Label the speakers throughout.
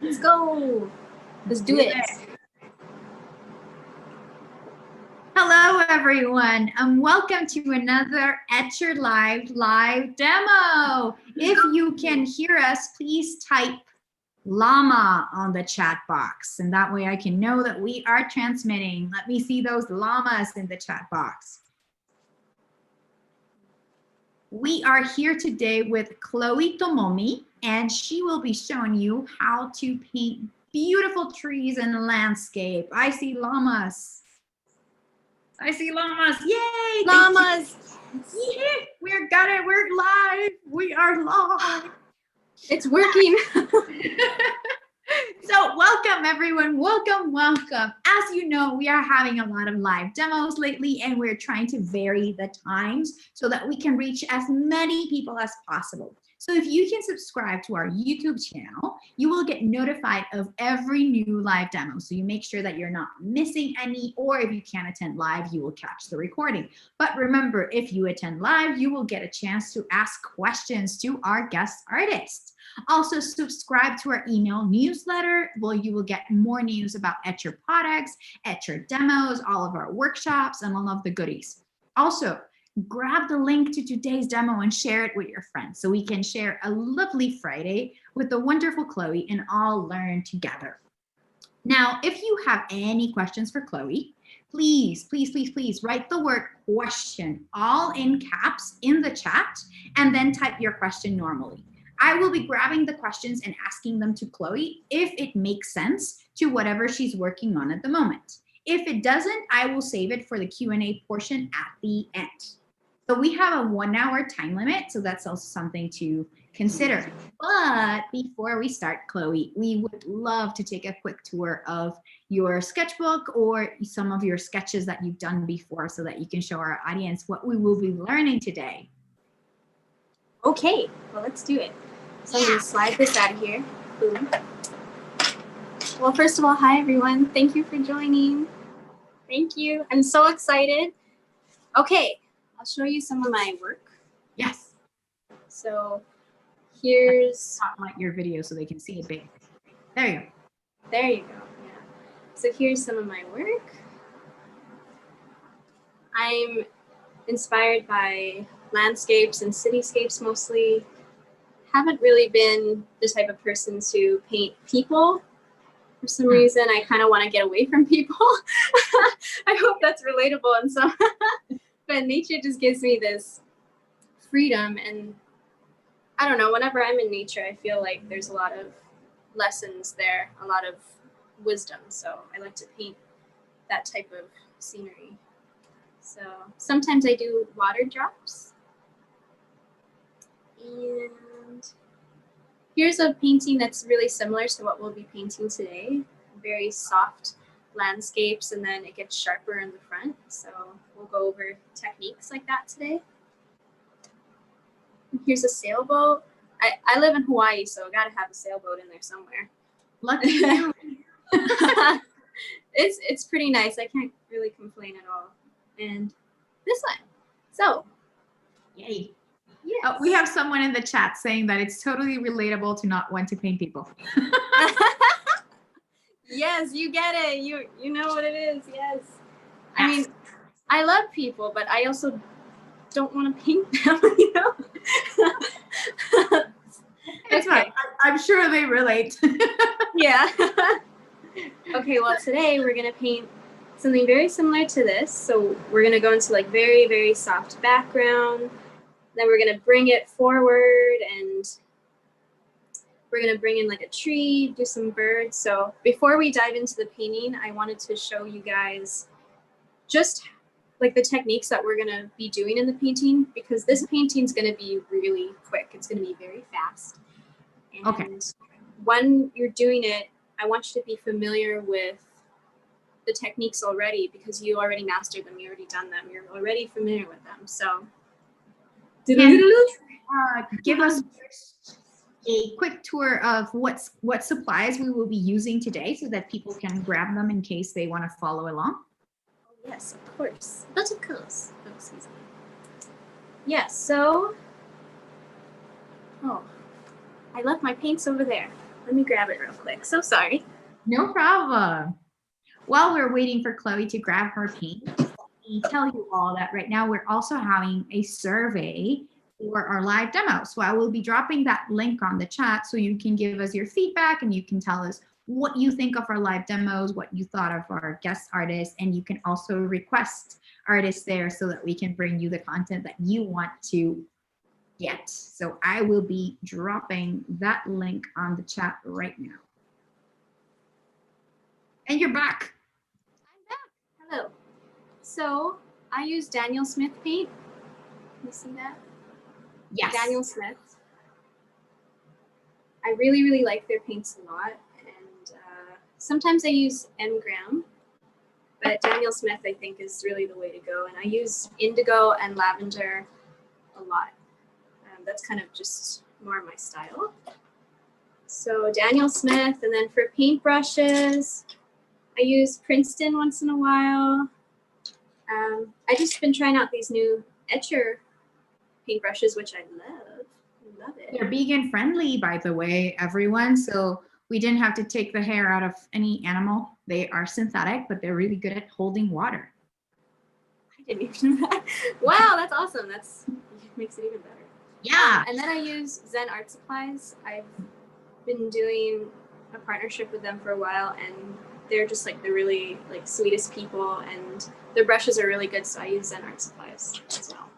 Speaker 1: Let's go. Let's do it.
Speaker 2: Hello, everyone, and welcome to another Etchr live demo. If you can hear us, please type llama on the chat box, and that way I can know that we are transmitting. Let me see those llamas in the chat box. We are here today with Chloe Tomomi, and she will be showing you how to paint beautiful trees and landscape. I see llamas. I see llamas. Yay!
Speaker 1: Llamas.
Speaker 2: Yeah, we're got it. We're live. We are live.
Speaker 1: It's working.
Speaker 2: So welcome, everyone. Welcome. As you know, we are having a lot of live demos lately, and we're trying to vary the times so that we can reach as many people as possible. So if you can subscribe to our YouTube channel, you will get notified of every new live demo. So you make sure that you're not missing any, or if you can't attend live, you will catch the recording. But remember, if you attend live, you will get a chance to ask questions to our guest artists. Also, subscribe to our email newsletter where you will get more news about Etchr products, Etchr demos, all of our workshops, and all of the goodies. Also, grab the link to today's demo and share it with your friends so we can share a lovely Friday with the wonderful Chloe and all learn together. Now, if you have any questions for Chloe, please write the word question all in caps in the chat and then type your question normally. I will be grabbing the questions and asking them to Chloe if it makes sense to whatever she's working on at the moment. If it doesn't, I will save it for the Q&A portion at the end. So we have a 1 hour time limit, so that's also something to consider. But before we start, Chloe, we would love to take a quick tour of your sketchbook or some of your sketches that you've done before so that you can show our audience what we will be learning today.
Speaker 1: Okay, well, let's do it. So I'm going to slide this out of here. Boom. Well, first of all, hi, everyone. Thank you for joining. Thank you. I'm so excited. Okay, I'll show you some of my work.
Speaker 2: Yes.
Speaker 1: So here's...
Speaker 2: Spotlight your video so they can see it big. There you go.
Speaker 1: There you go. Yeah. So here's some of my work. I'm inspired by landscapes and cityscapes mostly. Haven't really been the type of person to paint people. For some reason, I kind of want to get away from people. I hope that's relatable in some. But nature just gives me this freedom, and I don't know, whenever I'm in nature, I feel like there's a lot of lessons there, a lot of wisdom. So I like to paint that type of scenery. So sometimes I do water drops. And here's a painting that's really similar to what we'll be painting today. Very soft landscapes, and then it gets sharper in the front. So we'll go over techniques like that today. And here's a sailboat. I live in Hawaii, so I gotta have a sailboat in there somewhere.
Speaker 2: Lucky you.
Speaker 1: It's pretty nice. I can't really complain at all. And this one. So,
Speaker 2: yay.
Speaker 1: Yes.
Speaker 2: We have someone in the chat saying that it's totally relatable to not want to paint people.
Speaker 1: Yes, you get it. You know what it is. Yes. I mean, I love people, but I also don't want to paint them, you know?
Speaker 2: It's okay. Fine. I'm sure they relate.
Speaker 1: Yeah. Okay, well, today we're going to paint something very similar to this. So we're going to go into like very, very soft background. Then we're going to bring it forward, and we're going to bring in like a tree, do some birds. So before we dive into the painting, I wanted to show you guys just like the techniques that we're going to be doing in the painting, because this painting is going to be really quick. It's going to be very fast. And
Speaker 2: okay.
Speaker 1: When you're doing it, I want you to be familiar with the techniques already, because you already mastered them. You already done them. You're already familiar with them. So
Speaker 2: give us a quick tour of what supplies we will be using today so that people can grab them in case they want to follow along.
Speaker 1: Oh, yes, of course. But of course. Oh, excuse me. Yes, so... Oh, I left my paints over there. Let me grab it real quick. So sorry.
Speaker 2: No problem. While we're waiting for Chloe to grab her paint, let me tell you all that right now we're also having a survey for our live demo. So I will be dropping that link on the chat so you can give us your feedback and you can tell us what you think of our live demos, what you thought of our guest artists, and you can also request artists there so that we can bring you the content that you want to get. So I will be dropping that link on the chat right now. And you're back.
Speaker 1: I'm back. Hello. So I use Daniel Smith paint. Can you see that?
Speaker 2: Yes.
Speaker 1: Daniel Smith. I really, really like their paints a lot. And sometimes I use Engram. But Daniel Smith, I think, is really the way to go. And I use Indigo and Lavender a lot. That's kind of just more my style. So Daniel Smith, and then for paintbrushes, I use Princeton once in a while. I just been trying out these new Etchr paintbrushes, which I love. I love it.
Speaker 2: They're vegan friendly, by the way, everyone. So we didn't have to take the hair out of any animal. They are synthetic, but they're really good at holding water.
Speaker 1: I didn't even know that. Wow, that's awesome. That's makes it even better.
Speaker 2: Yeah.
Speaker 1: And then I use Zen Art Supplies. I've been doing a partnership with them for a while, and they're just like the really like sweetest people, and their brushes are really good. So I use Zen Art Supplies as well.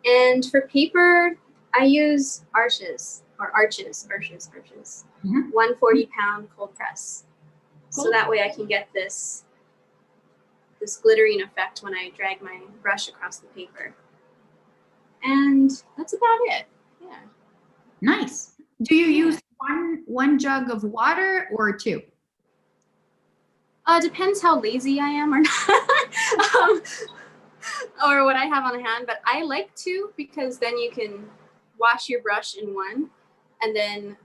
Speaker 1: And for paper, I use Arches. 140-pound cold press.
Speaker 2: Cool.
Speaker 1: So that way I can get this glittering effect when I drag my brush across the paper. And that's about it. Yeah.
Speaker 2: Nice. Do you use one jug of water or two?
Speaker 1: Depends how lazy I am or not. Or what I have on hand, but I like to because then you can wash your brush in one, and then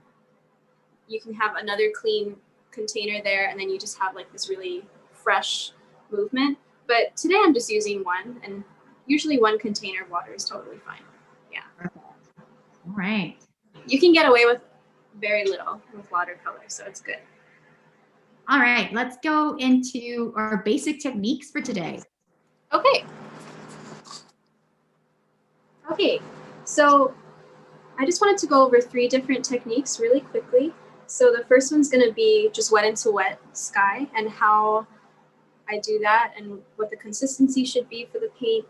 Speaker 1: you can have another clean container there, and then you just have like this really fresh movement. But today I'm just using one, and usually one container of water is totally fine. Yeah.
Speaker 2: Perfect. All right.
Speaker 1: You can get away with very little with watercolor, so it's good.
Speaker 2: All right, let's go into our basic techniques for today.
Speaker 1: Okay. Okay, so I just wanted to go over 3 different techniques really quickly. So the first one's going to be just wet into wet sky and how I do that and what the consistency should be for the paint.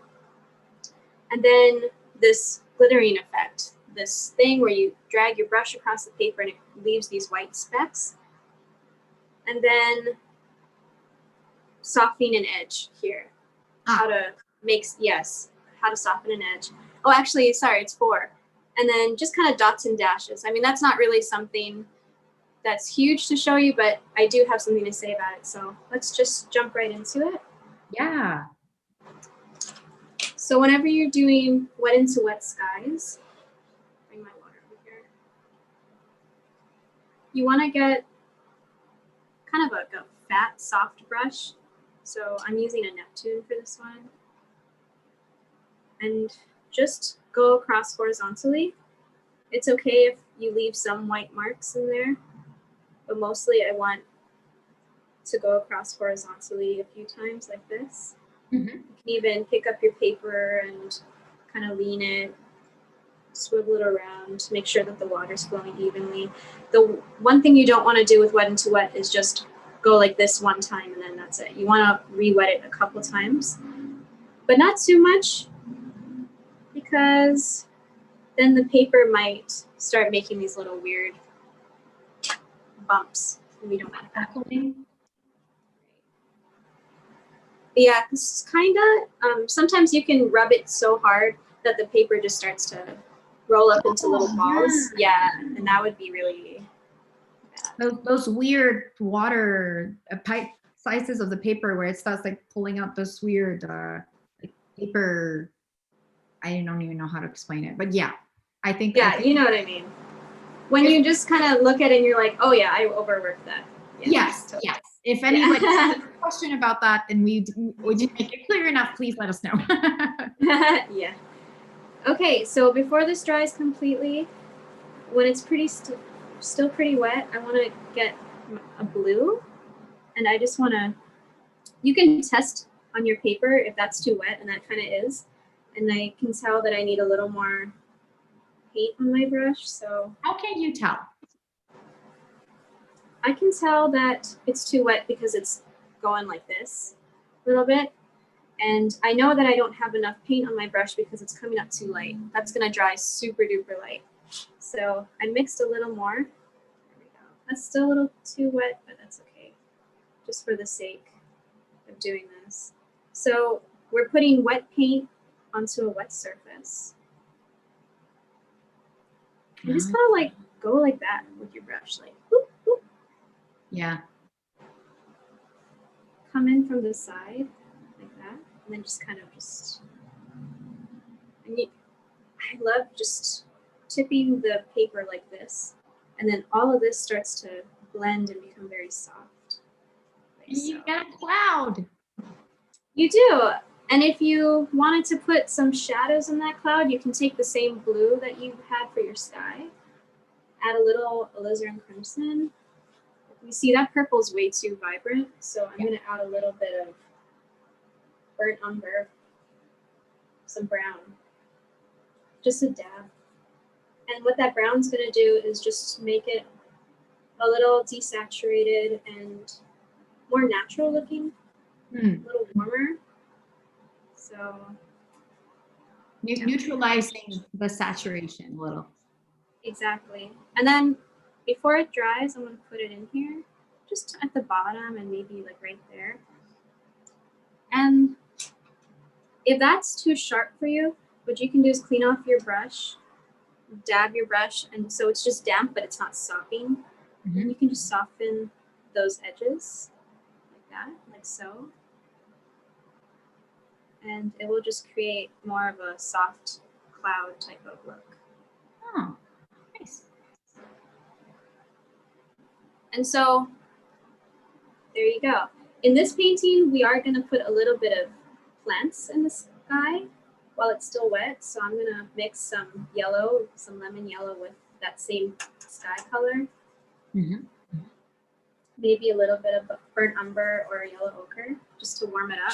Speaker 1: And then this glittering effect, this thing where you drag your brush across the paper and it leaves these white specks. And then softening an edge here. How to soften an edge. Oh, actually, sorry, it's 4. And then just kind of dots and dashes. I mean, that's not really something that's huge to show you, but I do have something to say about it. So let's just jump right into it.
Speaker 2: Yeah.
Speaker 1: So whenever you're doing wet into wet skies, bring my water over here. You want to get kind of like a fat, soft brush. So I'm using a Neptune for this one. And just go across horizontally. It's okay if you leave some white marks in there, but mostly I want to go across horizontally a few times like this.
Speaker 2: Mm-hmm.
Speaker 1: You can even pick up your paper and kind of lean it, swivel it around to make sure that the water's flowing evenly. The one thing you don't want to do with wet into wet is just go like this one time and then that's it. You want to re-wet it a couple times, but not too much, because then the paper might start making these little weird bumps, and we don't want that. Yeah, this is kind of, sometimes you can rub it so hard that the paper just starts to roll up into little balls. Yeah, and that would be really bad.
Speaker 2: Those weird water pipe sizes of the paper where it starts like pulling out those weird like paper. I don't even know how to explain it, but yeah, I think.
Speaker 1: Yeah, you know what I mean. When you just kind of look at it and you're like, oh yeah, I overworked that. Yeah,
Speaker 2: yes, totally. Yes. If anybody has a question about that and we didn't make it clear enough, please let us know.
Speaker 1: Yeah. Okay, so before this dries completely, when it's pretty still pretty wet. I want to get a blue, and I just want to, you can test on your paper if that's too wet, and that kind of is. And I can tell that I need a little more paint on my brush. So
Speaker 2: how can you tell?
Speaker 1: I can tell that it's too wet because it's going like this a little bit. And I know that I don't have enough paint on my brush because it's coming up too light. That's gonna dry super duper light. So I mixed a little more. There we go. That's still a little too wet, but that's okay. Just for the sake of doing this. So we're putting wet paint onto a wet surface. And just kind of like go like that with your brush, like whoop, whoop.
Speaker 2: Yeah.
Speaker 1: Come in from the side like that, and then just kind of just. And I love just tipping the paper like this, and then all of this starts to blend and become very soft. Like
Speaker 2: You
Speaker 1: so.
Speaker 2: got a cloud.
Speaker 1: You do. And if you wanted to put some shadows in that cloud, you can take the same blue that you had for your sky, add a little alizarin crimson. You see that purple is way too vibrant, so I'm going to add a little bit of burnt umber, some brown, just a dab. And what that brown's going to do is just make it a little desaturated and more natural looking, a little warmer. So
Speaker 2: neutralizing the saturation a little.
Speaker 1: Exactly. And then before it dries, I'm going to put it in here, just at the bottom and maybe like right there. And if that's too sharp for you, what you can do is clean off your brush, dab your brush, and so it's just damp, but it's not sopping. And you can just soften those edges like that, like so. And it will just create more of a soft cloud type of look.
Speaker 2: Oh, nice.
Speaker 1: And so there you go. In this painting, we are going to put a little bit of plants in the sky while it's still wet. So I'm going to mix some yellow, some lemon yellow with that same sky color. Maybe a little bit of burnt umber or yellow ochre just to warm it up.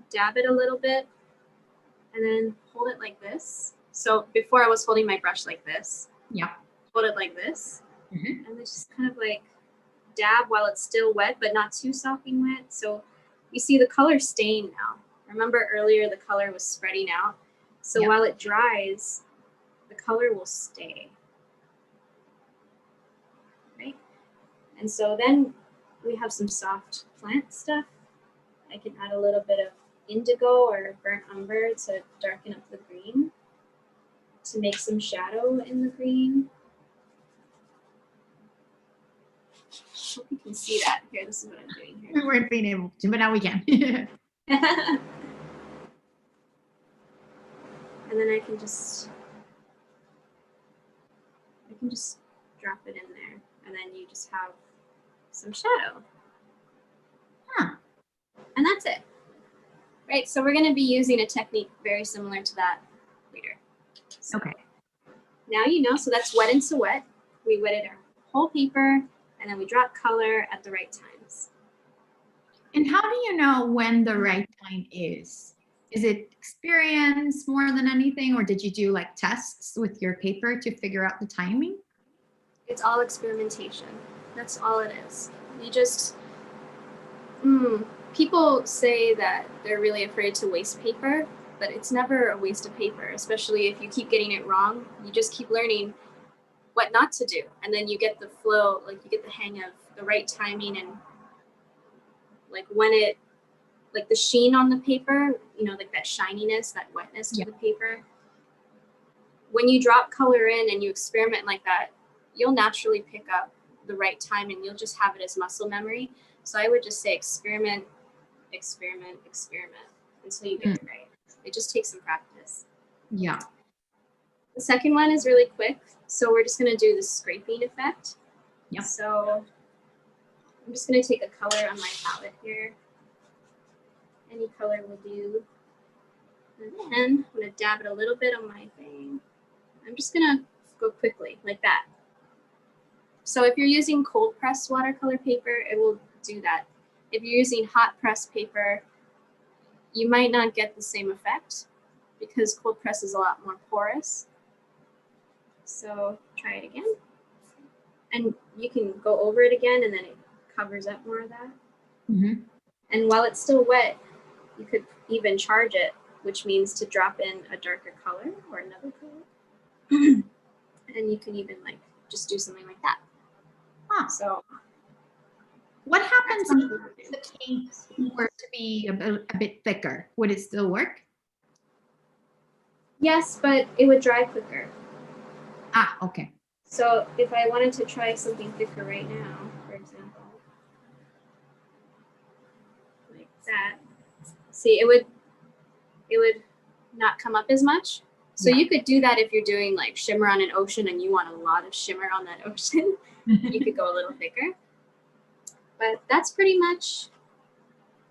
Speaker 1: Dab it a little bit and then hold it like this. So before I was holding my brush like this.
Speaker 2: Yeah.
Speaker 1: Hold it like this. And then just kind of like dab while it's still wet, but not too sopping wet. So you see the color staying now. Remember earlier the color was spreading out. So while it dries, the color will stay. Right? And so then we have some soft plant stuff. I can add a little bit of indigo or burnt umber to darken up the green, to make some shadow in the green. Hope you can see that. Here, this is what I'm doing here.
Speaker 2: We weren't being able to, but now we can.
Speaker 1: And then I can just drop it in there, and then you just have some shadow. And that's it. Right, so we're going to be using a technique very similar to that later. So
Speaker 2: okay.
Speaker 1: Now you know, so that's wet into wet. We wetted our whole paper, and then we drop color at the right times.
Speaker 2: And how do you know when the right time is? Is it experience more than anything, or did you do like tests with your paper to figure out the timing?
Speaker 1: It's all experimentation. That's all it is. You just, people say that they're really afraid to waste paper, but it's never a waste of paper, especially if you keep getting it wrong. You just keep learning what not to do, and then you get the flow, like you get the hang of the right timing and like when it, like the sheen on the paper, you know, like that shininess, that wetness to the paper. When you drop color in and you experiment like that, you'll naturally pick up the right time and you'll just have it as muscle memory. So I would just say experiment, experiment, experiment until you get it right. It just takes some practice.
Speaker 2: Yeah.
Speaker 1: The second one is really quick. So we're just going to do the scraping effect.
Speaker 2: Yep.
Speaker 1: So I'm just going to take a color on my palette here. Any color will do. And then I'm going to dab it a little bit on my thing. I'm just going to go quickly like that. So if you're using cold pressed watercolor paper, it will do that. If you're using hot pressed paper, you might not get the same effect because cold press is a lot more porous. So try it again. And you can go over it again and then it covers up more of that.
Speaker 2: Mm-hmm.
Speaker 1: And while it's still wet, you could even charge it, which means to drop in a darker color or another color. And you can even like just do something like that.
Speaker 2: Huh.
Speaker 1: So
Speaker 2: what happens if the paint were to be a bit thicker? Would it still work?
Speaker 1: yes, but it would dry quicker.
Speaker 2: Ah, okay.
Speaker 1: So if I wanted to try something thicker right now, for example, like that, see, it would not come up as much. So
Speaker 2: Yeah.
Speaker 1: you could do that if you're doing like shimmer on an ocean and you want a lot of shimmer on that ocean. You could go a little thicker. But that's pretty much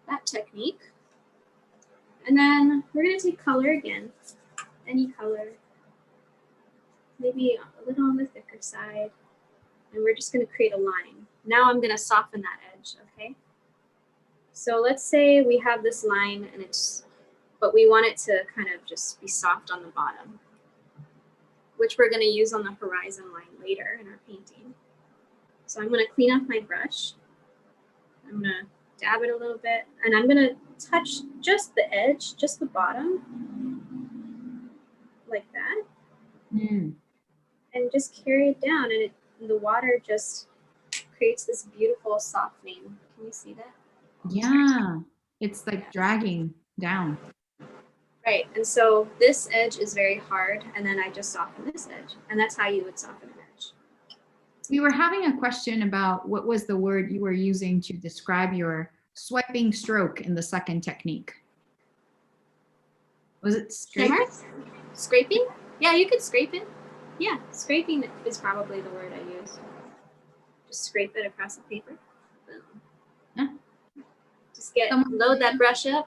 Speaker 1: that technique. And then we're going to take color again, any color, maybe a little on the thicker side. And we're just going to create a line. Now I'm going to soften that edge, okay? So let's say we have this line and but we want it to kind of just be soft on the bottom, which we're going to use on the horizon line later in our painting. So I'm going to clean off my brush. I'm going to dab it a little bit, and I'm going to touch just the edge, just the bottom, like that, and just carry it down, and the water just creates this beautiful softening. Can you see that?
Speaker 2: Yeah, it's like dragging down.
Speaker 1: Right, and so this edge is very hard, and then I just soften this edge, and that's how you would soften an edge.
Speaker 2: We were having a question about what was the word you were using to describe your swiping stroke in the second technique. Was it scraping?
Speaker 1: Scraping? Yeah, you could scrape it. Yeah, scraping is probably the word I use. Just scrape it across the paper. Boom.
Speaker 2: Huh?
Speaker 1: Just load that brush up.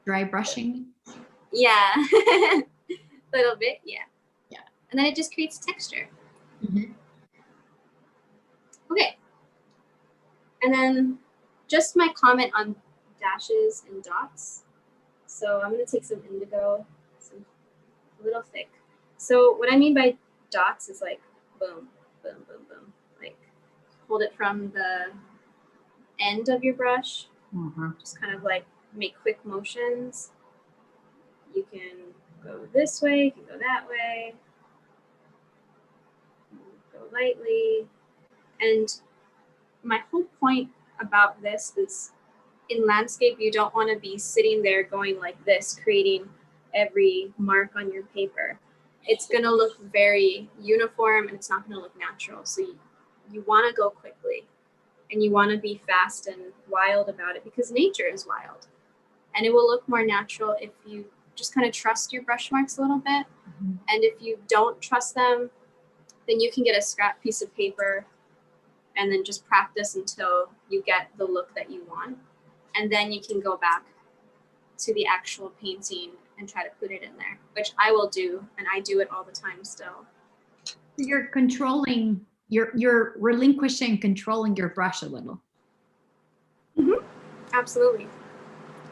Speaker 2: Dry brushing?
Speaker 1: Yeah, a little bit, yeah.
Speaker 2: Yeah.
Speaker 1: And then it just creates texture.
Speaker 2: Mm-hmm.
Speaker 1: Okay. And then just my comment on dashes and dots. So I'm going to take some indigo, a little thick. So what I mean by dots is like boom, boom, boom, boom. Like hold it from the end of your brush. Just kind of like make quick motions. You can go this way, you can go that way. Go lightly. And my whole point about this is in landscape, you don't want to be sitting there going like this, creating every mark on your paper. It's going to look very uniform and it's not going to look natural. So you want to go quickly and you want to be fast and wild about it because nature is wild. And it will look more natural if you just kind of trust your brush marks a little bit.
Speaker 2: Mm-hmm.
Speaker 1: And if you don't trust them, then you can get a scrap piece of paper and then just practice until you get the look that you want. And then you can go back to the actual painting and try to put it in there, which I will do, and I do it all the time still.
Speaker 2: You're controlling, you're relinquishing controlling your brush a little.
Speaker 1: Mm-hmm. Absolutely.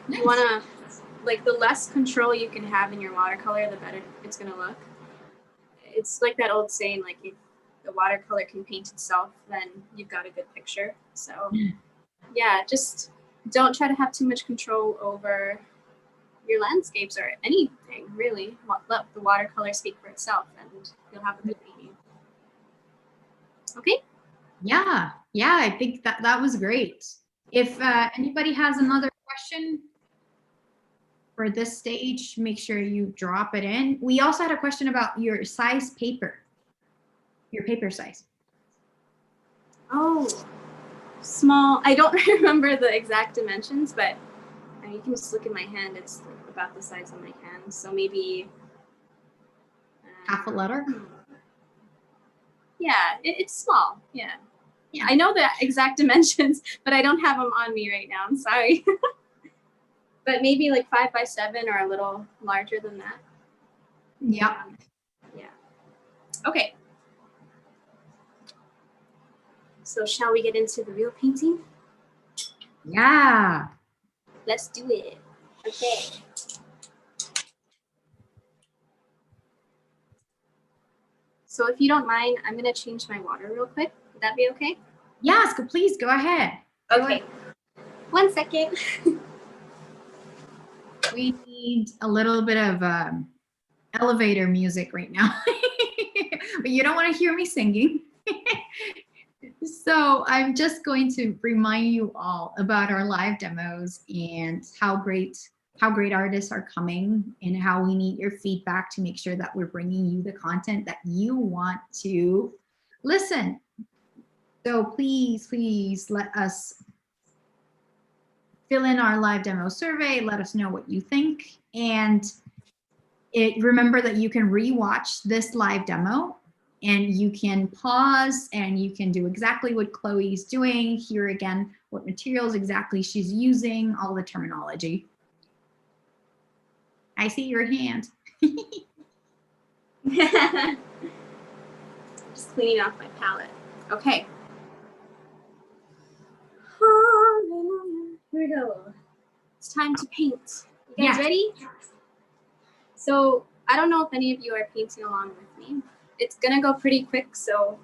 Speaker 1: Nice. You want to, like, the less control you can have in your watercolor, the better it's going to look. It's like that old saying, like, if the watercolor can paint itself, then you've got a good picture. So, yeah, just don't try to have too much control over your landscapes or anything, really. Let the watercolor speak for itself, and you'll have a good painting. Okay?
Speaker 2: Yeah, I think that was great. If anybody has another question for this stage, make sure you drop it in. We also had a question about your size paper, your paper size.
Speaker 1: Oh, small. I don't remember the exact dimensions, but you can just look at my hand. It's about the size of my hand. So maybe
Speaker 2: half a letter?
Speaker 1: Yeah, it's small. Yeah. I know the exact dimensions, but I don't have them on me right now. I'm sorry. But maybe like 5 by 7 or a little larger than that.
Speaker 2: Yeah.
Speaker 1: Yeah. Okay. So shall we get into the real painting?
Speaker 2: Yeah.
Speaker 1: Let's do it. Okay. So if you don't mind, I'm going to change my water real quick. Would that be okay?
Speaker 2: Yes, please go ahead.
Speaker 1: Okay. 1 second.
Speaker 2: We need a little bit of elevator music right now. But you don't want to hear me singing. So I'm just going to remind you all about our live demos and how great artists are coming and how we need your feedback to make sure that we're bringing you the content that you want to listen. So please let us fill in our live demo survey. Let us know what you think. And remember that you can rewatch this live demo and you can pause and you can do exactly what Chloe's doing. Hear again what materials exactly she's using, all the terminology. I see your hand.
Speaker 1: Just cleaning off my palette. Okay. Here we go. It's time to paint. You guys ready? So I don't know if any of you are painting along with me. It's gonna go pretty quick, so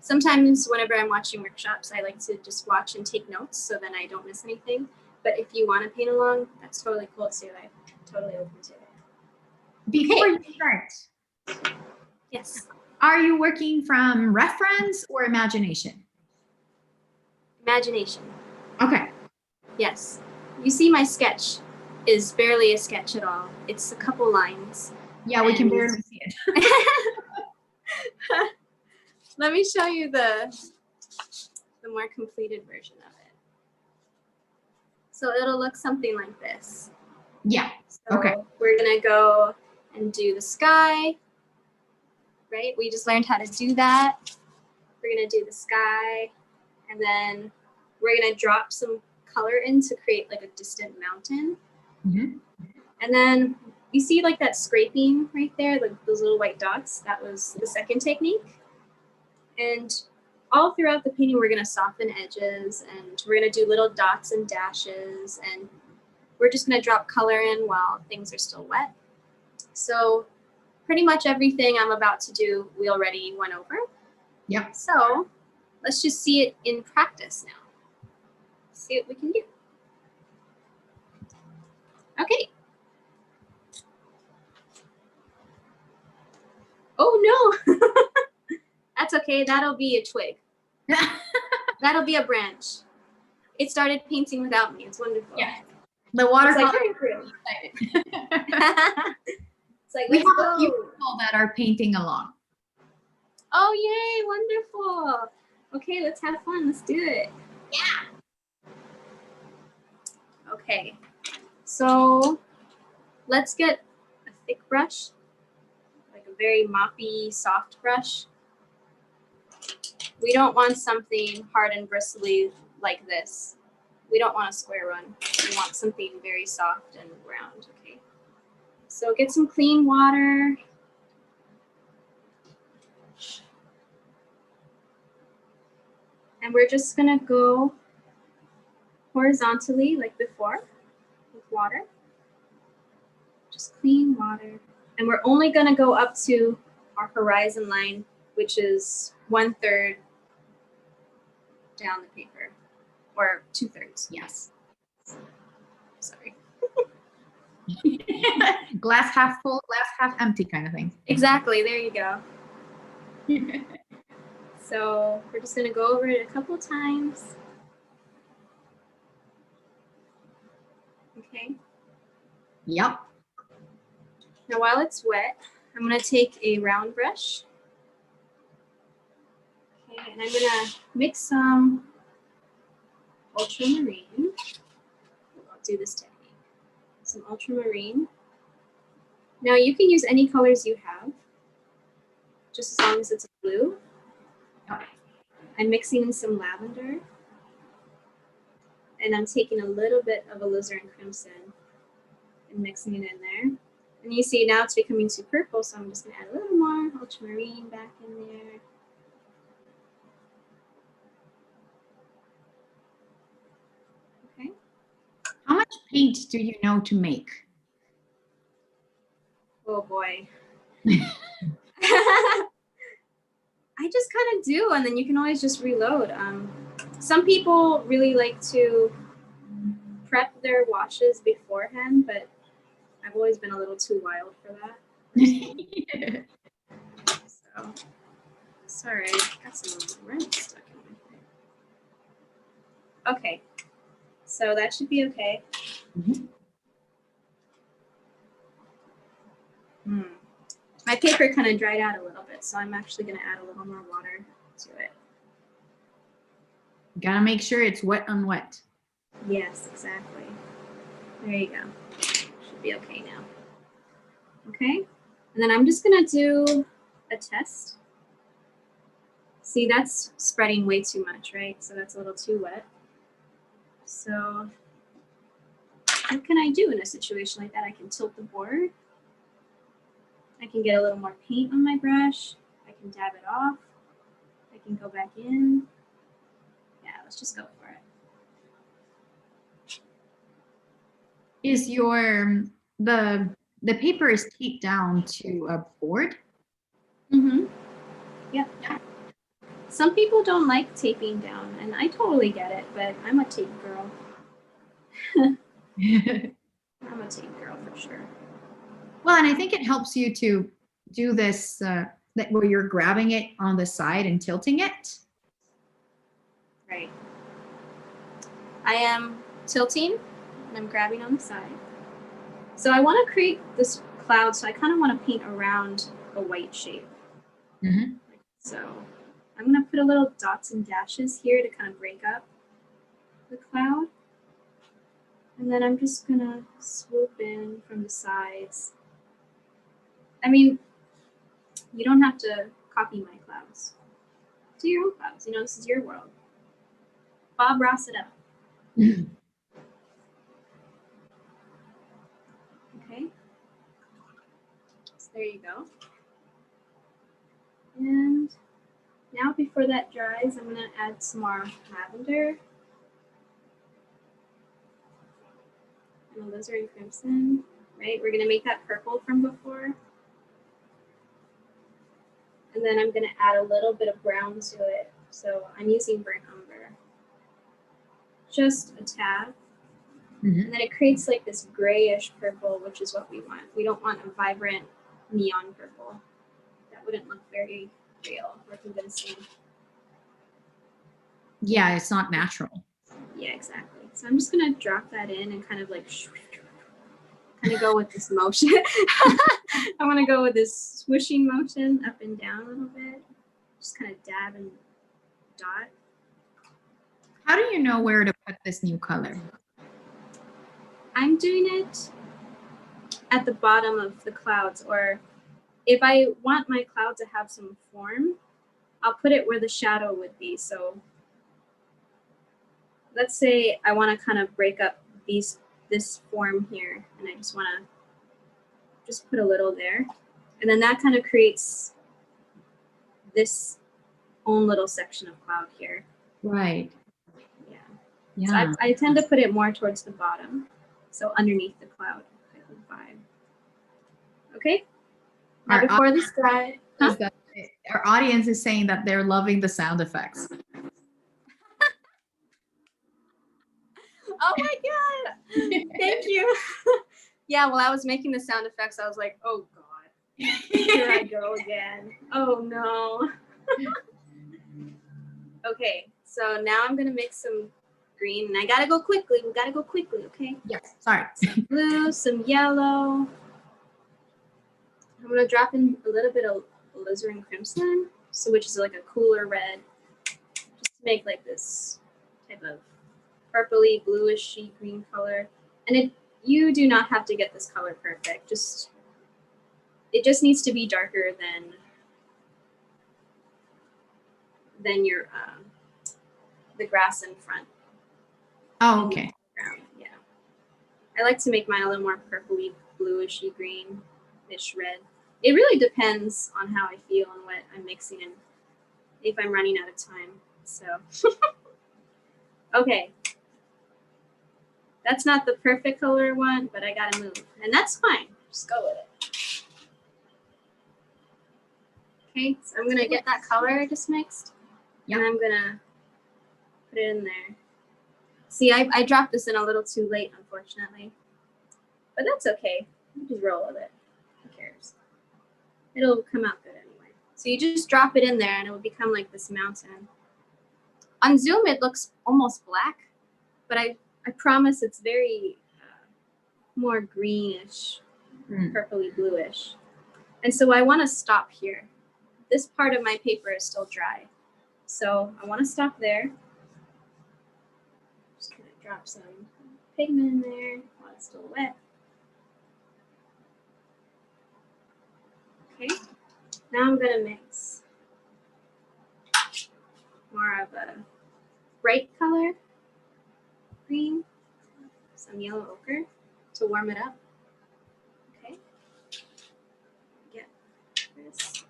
Speaker 1: sometimes whenever I'm watching workshops, I like to just watch and take notes so then I don't miss anything. But if you want to paint along, that's totally cool too. I'm totally open to it.
Speaker 2: Before you start,
Speaker 1: yes.
Speaker 2: Are you working from reference or imagination?
Speaker 1: Imagination.
Speaker 2: Okay.
Speaker 1: Yes. You see my sketch is barely a sketch at all. It's a couple lines.
Speaker 2: Yeah, we can barely see it.
Speaker 1: Let me show you the more completed version of it. So it'll look something like this.
Speaker 2: Yeah.
Speaker 1: So
Speaker 2: okay.
Speaker 1: We're gonna go and do the sky, right? We just learned how to do that. We're gonna do the sky, and then we're gonna drop some color in to create like a distant mountain.
Speaker 2: Mm-hmm.
Speaker 1: And then you see like that scraping right there, like those little white dots, that was the second technique. And all throughout the painting, we're gonna soften edges and we're gonna do little dots and dashes, and we're just gonna drop color in while things are still wet. So pretty much everything I'm about to do, we already went over.
Speaker 2: Yep.
Speaker 1: So let's just see it in practice now. See what we can do. Okay. Oh no, that's okay. That'll be a twig. That'll be a branch. It started painting without me. It's wonderful.
Speaker 2: Yeah. The watercolor.
Speaker 1: It's like,
Speaker 2: we
Speaker 1: let's
Speaker 2: have
Speaker 1: go.
Speaker 2: a few people that are painting along.
Speaker 1: Oh, yay, wonderful. Okay, let's have fun. Let's do it.
Speaker 2: Yeah.
Speaker 1: Okay, so let's get a thick brush, like a very moppy, soft brush. We don't want something hard and bristly like this. We don't want a square run. We want something very soft and round, okay? So get some clean water. And we're just gonna go horizontally like before with water. Just clean water. And we're only gonna go up to our horizon line, which is 1/3 down the paper, or 2/3, yes. Sorry.
Speaker 2: Glass half full, glass half empty kind of thing.
Speaker 1: Exactly, there you go. So we're just gonna go over it a couple times. Okay.
Speaker 2: Yep.
Speaker 1: Now while it's wet, I'm gonna take a round brush. Okay, and I'm gonna mix some ultramarine. I'll do this technique. Some ultramarine. Now you can use any colors you have, just as long as it's blue.
Speaker 2: Okay.
Speaker 1: I'm mixing in some lavender. And I'm taking a little bit of alizarin crimson and mixing it in there. And you see now it's becoming too purple, so I'm just gonna add a little more ultramarine back in there.
Speaker 2: paint do you know to make?
Speaker 1: Oh boy. I just kind of do, and then you can always just reload. Some people really like to prep their washes beforehand, but I've always been a little too wild for that. So, sorry, got some red stuck in my thing. Okay, so that should be okay. My paper kind of dried out a little bit, so I'm actually going to add a little more water to it.
Speaker 2: Gotta make sure it's wet on wet.
Speaker 1: Yes, exactly. There you go. Should be okay now. Okay, and then I'm just going to do a test. See, that's spreading way too much, right? So that's a little too wet. So what can I do in a situation like that? I can tilt the board. I can get a little more paint on my brush. I can dab it off. I can go back in. Yeah, let's just go for it.
Speaker 2: Is your the paper is taped down to a board?
Speaker 1: Mm-hmm. Yep. Some people don't like taping down, and I totally get it, but I'm a tape girl. I'm a tape girl for sure.
Speaker 2: Well, and I think it helps you to do this that where you're grabbing it on the side and tilting it.
Speaker 1: Right. I am tilting and I'm grabbing on the side. So I want to create this cloud, so I kind of want to paint around a white shape.
Speaker 2: Mm-hmm.
Speaker 1: So I'm going to put a little dots and dashes here to kind of break up the cloud. And then I'm just going to swoop in from the sides. I mean, you don't have to copy my clouds. Do your own clouds. You know, this is your world. Bob Ross it up. Okay. So there you go. And now before that dries, I'm going to add some more lavender. And alizarin crimson, right? We're going to make that purple from before. And then I'm going to add a little bit of brown to it. So I'm using burnt umber. Just a tad.
Speaker 2: Mm-hmm.
Speaker 1: And then it creates like this grayish purple, which is what we want. We don't want a vibrant neon purple. That wouldn't look very real or convincing.
Speaker 2: Yeah, it's not natural.
Speaker 1: Yeah, exactly. So I'm just going to drop that in and kind of like kind of go with this motion. I want to go with this swooshing motion up and down a little bit. Just kind of dab and dot.
Speaker 2: How do you know where to put this new color?
Speaker 1: I'm doing it at the bottom of the clouds, or if I want my cloud to have some form, I'll put it where the shadow would be. So let's say I want to kind of break up this form here, and I just want to just put a little there. And then that kind of creates this own little section of cloud here.
Speaker 2: Right.
Speaker 1: Yeah.
Speaker 2: Yeah.
Speaker 1: So I tend to put it more towards the bottom. So underneath the cloud type of vibe. Okay? Now before this dry,
Speaker 2: our audience is saying that they're loving the sound effects.
Speaker 1: Oh my God. Thank you. Yeah, while I was making the sound effects, I was like, oh God. Here I go again. Oh no. Okay, so now I'm gonna mix some green, and I gotta go quickly. We gotta go quickly, okay?
Speaker 2: Yes, sorry.
Speaker 1: Some blue, some yellow. I'm gonna drop in a little bit of alizarin crimson, so which is like a cooler red, just to make like this type of purpley, bluishy green color. And you do not have to get this color perfect. It just needs to be darker than your the grass in front.
Speaker 2: Oh, okay.
Speaker 1: Yeah. I like to make mine a little more purpley, bluishy greenish red. It really depends on how I feel and what I'm mixing and if I'm running out of time. So, okay. That's not the perfect color one, but I gotta move. And that's fine. Just go with it. Okay, so I'm gonna get that color just mixed.
Speaker 2: Yep.
Speaker 1: And I'm gonna put it in there. See, I dropped this in a little too late, unfortunately. But that's okay. You just roll with it. Who cares? It'll come out good anyway. So you just drop it in there and it will become like this mountain. On Zoom, it looks almost black, but I promise it's very more greenish, purpley bluish. And so I want to stop here. This part of my paper is still dry. So I want to stop there. Just kind of drop some pigment in there while it's still wet. Okay, now I'm going to mix more of a bright color green, some yellow ochre to warm it up. Okay, get this.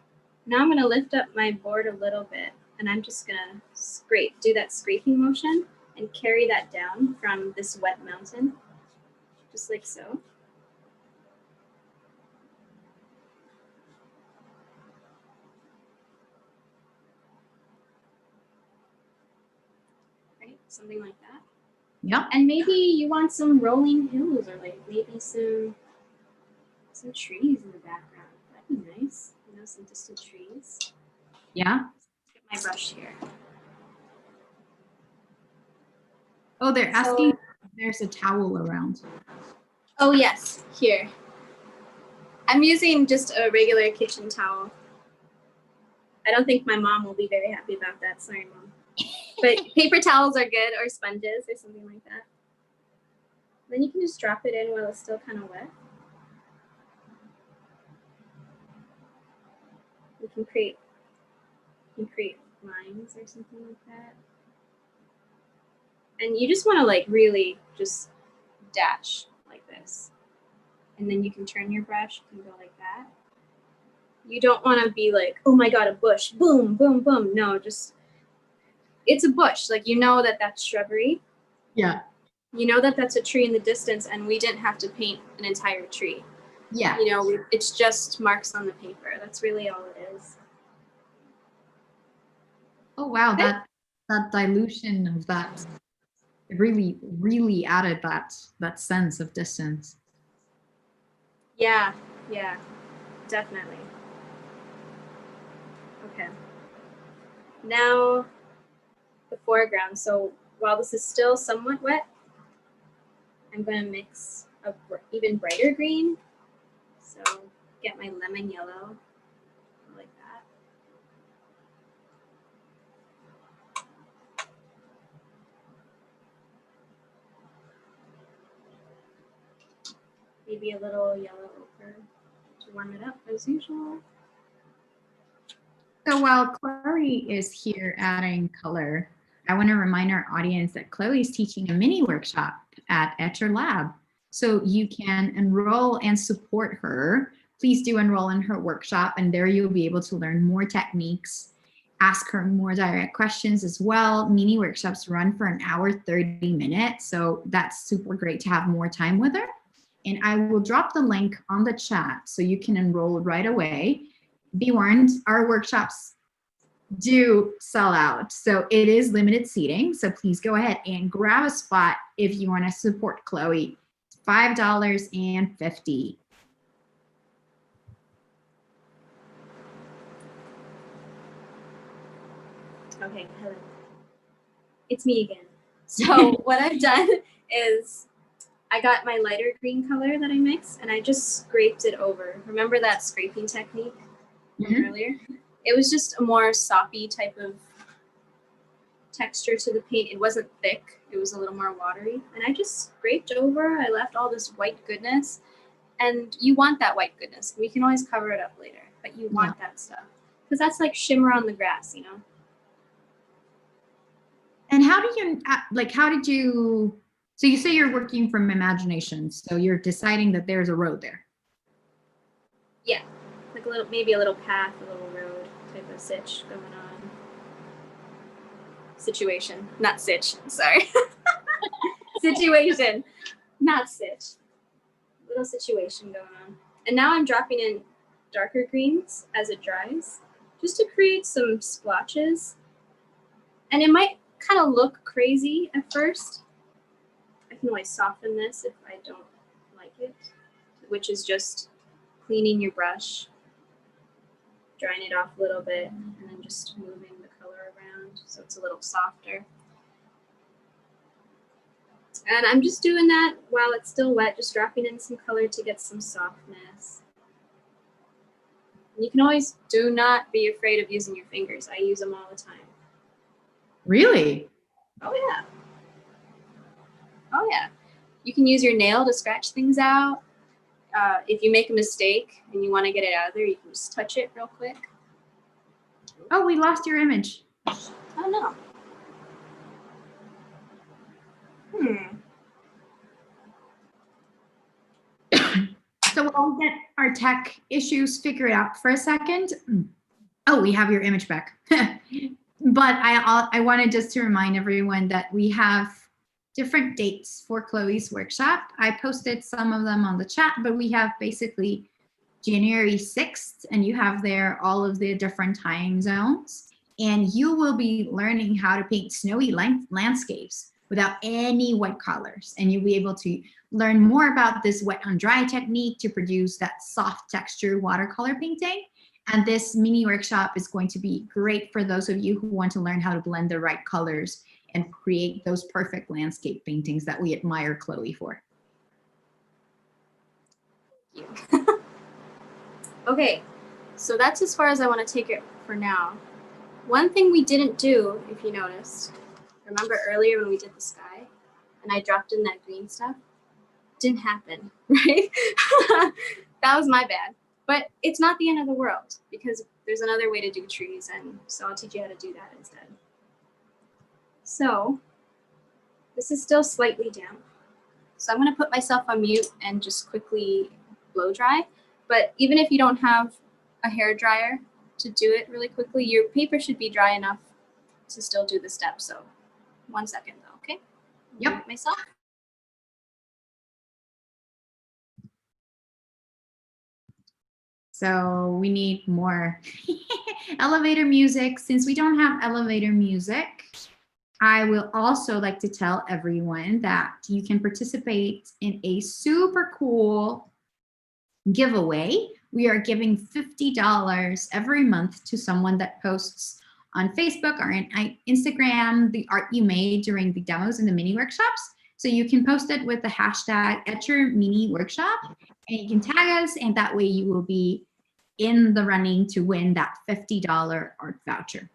Speaker 1: Now I'm going to lift up my board a little bit and I'm just going to scrape, do that scraping motion and carry that down from this wet mountain, just like so. Right, something like that.
Speaker 2: Yep.
Speaker 1: And maybe you want some rolling hills or like maybe some trees in the background. That'd be nice. You know, some distant trees.
Speaker 2: Yeah.
Speaker 1: Get my brush here.
Speaker 2: Oh, they're asking if there's a towel around.
Speaker 1: Oh yes, here. I'm using just a regular kitchen towel. I don't think my mom will be very happy about that. Sorry, Mom. But paper towels are good, or sponges or something like that. Then you can just drop it in while it's still kind of wet. You can create lines or something like that. And you just want to like really just dash like this. And then you can turn your brush and go like that. You don't want to be like, oh my God, a bush, boom, boom, boom. No, just, it's a bush. Like, you know that that's shrubbery.
Speaker 2: Yeah.
Speaker 1: You know that that's a tree in the distance and we didn't have to paint an entire tree.
Speaker 2: Yeah.
Speaker 1: You know, it's just marks on the paper. That's really all it is.
Speaker 2: Oh, wow. Okay. That dilution of that really added that sense of distance.
Speaker 1: Yeah, definitely. Okay. Now the foreground. So while this is still somewhat wet, I'm going to mix a even brighter green. So get my lemon yellow like that. Maybe a little yellow ochre to warm it up as usual.
Speaker 2: So while Chloe is here adding color, I want to remind our audience that Chloe is teaching a mini workshop at Etchr Lab. So you can enroll and support her. Please do enroll in her workshop, and there you'll be able to learn more techniques, ask her more direct questions as well. Mini workshops run for an hour, 30 minutes. So that's super great to have more time with her. And I will drop the link on the chat so you can enroll right away. Be warned, our workshops do sell out. So it is limited seating. So please go ahead and grab a spot if you want to support Chloe. It's $5.50.
Speaker 1: Okay, hello. It's me again. So what I've done is I got my lighter green color that I mixed and I just scraped it over. Remember that scraping technique from earlier? It was just a more soppy type of texture to the paint. It wasn't thick. It was a little more watery. And I just scraped over. I left all this white goodness. And you want that white goodness. We can always cover it up later, but you want that stuff. Because that's like shimmer on the grass, you know?
Speaker 2: And how did you, so you say you're working from imagination. So you're deciding that there's a road there.
Speaker 1: Yeah, like maybe a little path, a little road type of sitch going on. Situation, not sitch, sorry. situation, not stitch. Little situation going on. And now I'm dropping in darker greens as it dries, just to create some splotches. And it might kind of look crazy at first. I can always soften this if I don't like it, which is just cleaning your brush, drying it off a little bit, and then just moving the color around so it's a little softer. And I'm just doing that while it's still wet, just dropping in some color to get some softness. And you can always do not be afraid of using your fingers. I use them all the time.
Speaker 2: Really?
Speaker 1: Oh yeah. Oh yeah. You can use your nail to scratch things out. If you make a mistake and you want to get it out of there, you can just touch it real quick.
Speaker 2: Oh, we lost your image.
Speaker 1: Oh no.
Speaker 2: So we'll get our tech issues figured out for a second. Oh, we have your image back. But I wanted just to remind everyone that we have different dates for Chloe's workshop. I posted some of them on the chat, but we have basically January 6th, and you have there all of the different time zones. And you will be learning how to paint snowy landscapes without any white colors. And you'll be able to learn more about this wet on dry technique to produce that soft texture watercolor painting. And this mini workshop is going to be great for those of you who want to learn how to blend the right colors and create those perfect landscape paintings that we admire Chloe for.
Speaker 1: Okay, so that's as far as I want to take it for now. One thing we didn't do, if you noticed, remember earlier when we did the sky and I dropped in that green stuff? Didn't happen, right? That was my bad. But it's not the end of the world because there's another way to do trees, and so I'll teach you how to do that instead. So this is still slightly damp. So I'm going to put myself on mute and just quickly blow dry. But even if you don't have a hair dryer to do it really quickly, your paper should be dry enough to still do the steps. So 1 second though, okay?
Speaker 2: Yep.
Speaker 1: Myself.
Speaker 2: So we need more elevator music. Since we don't have elevator music, I will also like to tell everyone that you can participate in a super cool giveaway. We are giving $50 every month to someone that posts on Facebook or on Instagram the art you made during the demos and the mini workshops. So you can post it with the hashtag Etchr mini workshop, and you can tag us, and that way you will be in the running to win that $50 art voucher.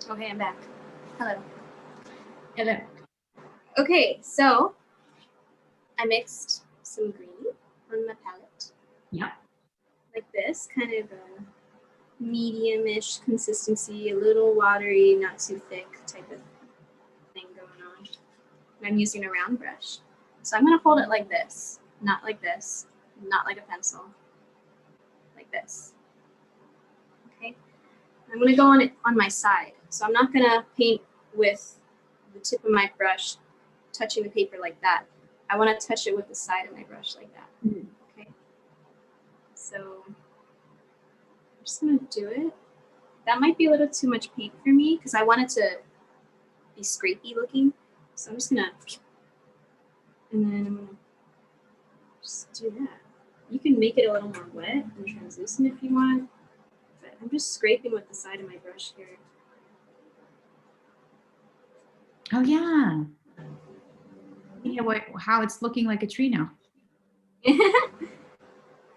Speaker 1: Okay, I'm back. Hello.
Speaker 2: Hello.
Speaker 1: Okay, so I mixed some green on my palette.
Speaker 2: Yep.
Speaker 1: Like this, kind of a medium-ish consistency, a little watery, not too thick type of thing going on. And I'm using a round brush. So I'm going to hold it like this, not like this, not like a pencil, like this. Okay? I'm going to go on it on my side. So I'm not going to paint with the tip of my brush touching the paper like that. I want to touch it with the side of my brush like that. Okay? So I'm just going to do it. That might be a little too much paint for me because I want it to be scrapey looking. So I'm just going to, and then I'm going to just do that. You can make it a little more wet and translucent if you want, but I'm just scraping with the side of my brush here.
Speaker 2: Oh yeah. Yeah, how it's looking like a tree now.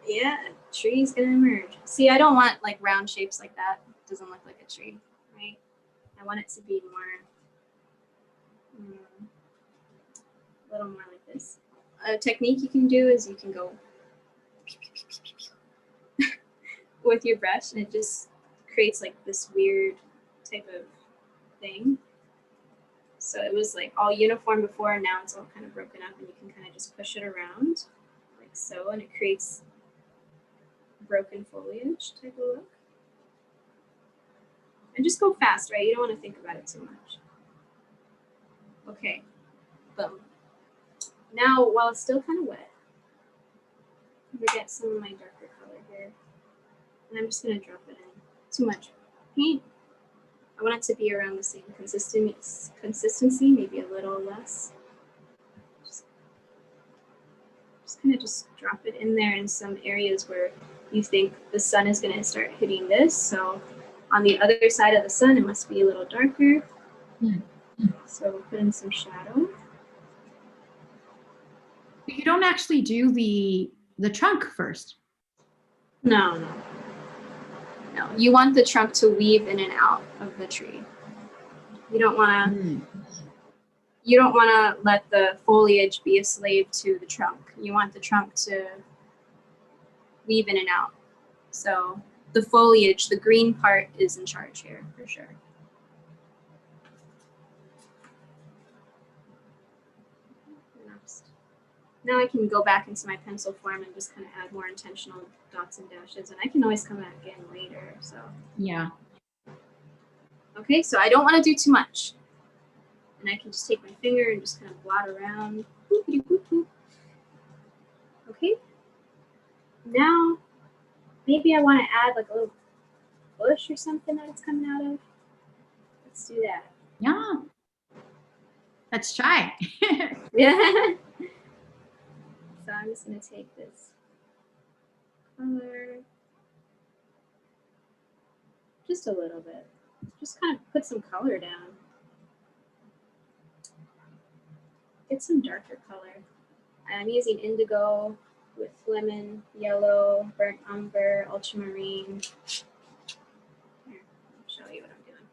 Speaker 1: Yeah, a tree's gonna emerge. See, I don't want like round shapes like that. It doesn't look like a tree, right? I want it to be more, a little more like this. A technique you can do is you can go with your brush, and it just creates like this weird type of thing. So it was like all uniform before, and now it's all kind of broken up, and you can kind of just push it around like so, and it creates broken foliage type of look. And just go fast, right? You don't want to think about it too much. Okay, boom. Now, while it's still kind of wet, I'm gonna get some of my darker color here. And I'm just gonna drop it in. Too much paint. I want it to be around the same consistency, maybe a little less. Just kind of just drop it in there in some areas where you think the sun is gonna start hitting this. So on the other side of the sun, it must be a little darker. So we'll put in some shadow.
Speaker 2: You don't actually do the trunk first.
Speaker 1: No. You want the trunk to weave in and out of the tree. You don't want to. You don't want to let the foliage be a slave to the trunk. You want the trunk to weave in and out. So the foliage, the green part, is in charge here for sure. Now I can go back into my pencil form and just kind of add more intentional dots and dashes, and I can always come back in later. So
Speaker 2: yeah.
Speaker 1: Okay, so I don't want to do too much, and I can just take my finger and just kind of blot around. Okay. Now maybe I want to add like a little bush or something that it's coming out of. Let's do that.
Speaker 2: Yeah. Let's try.
Speaker 1: Yeah. So I'm just going to take this color, just a little bit. Just kind of put some color down. Get some darker color. I'm using indigo with lemon, yellow, burnt umber, ultramarine. Here, I'll show you what I'm doing.